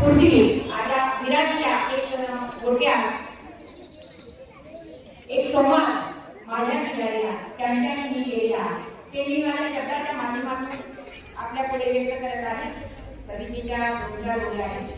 पूर्वी आता विराटच्या एक थोडक्यात एक संवाद माझ्या शेजारीला त्यांनी मी केलेला ते मी माझ्या शब्दाच्या माध्यमातून आपल्या पुढे व्यक्त करत आहे. कवितेच्या दोनच्या बोली आहेत.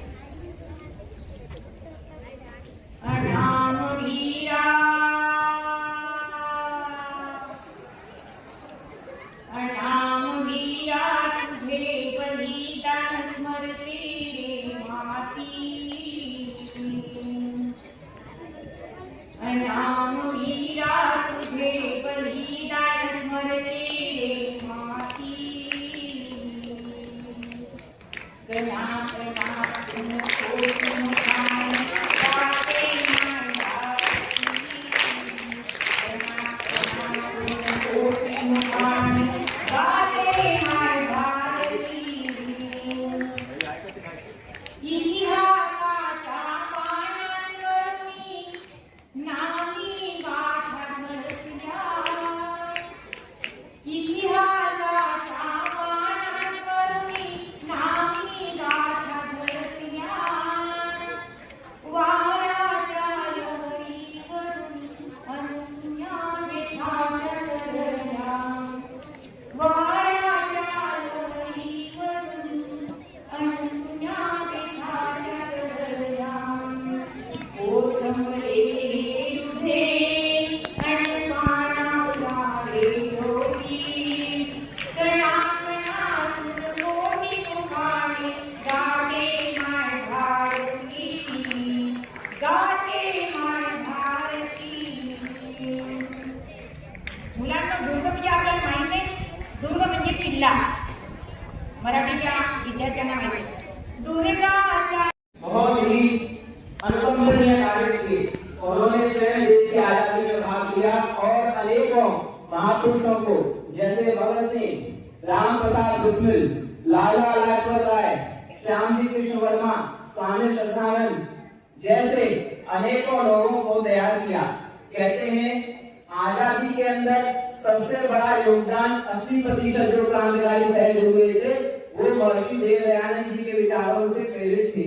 मराठीच्या विद्यार्थ्यांना माहिती दुर्गाच्या बहुत ही अनुकंपनीय कार्य किए। उन्होंने स्वयं देश की आजादी में भाग लिया और अनेकों महापुरुषों को जैसे भगत सिंह, राम प्रसाद बिस्मिल, लाला लाजपत राय, श्याम जी कृष्ण वर्मा, स्वामी श्रद्धानंद जैसे अनेकों लोगों को तैयार किया। कहते हैं आजादी के अंदर सबसे बड़ा योगदान 80% जो क्रांतिकारी शहीद हुए थे वो महर्षि देव दयानंद जी के विचारों से प्रेरित थे।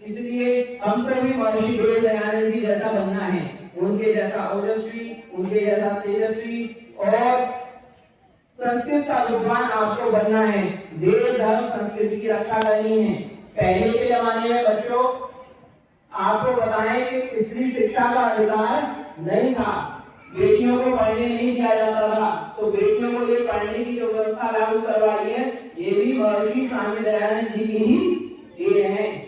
इसलिए हमको भी महर्षि देव दयानंद जी जैसा बनना है, उनके जैसा ओजस्वी, उनके जैसा तेजस्वी और संस्कृत का विद्वान आपको बनना है। देश धर्म संस्कृति की रक्षा करनी है। पहले के जमाने में बच्चों आपको बताएं कि स्त्री शिक्षा का अधिकार नहीं था, बेटियों को पढ़ने नहीं दिया जाता था, तो बेटियों को ये पढ़ने की जो व्यवस्था लागू करवाई है ये भी महर्षि स्वामी दयानंद जी की ही देन है।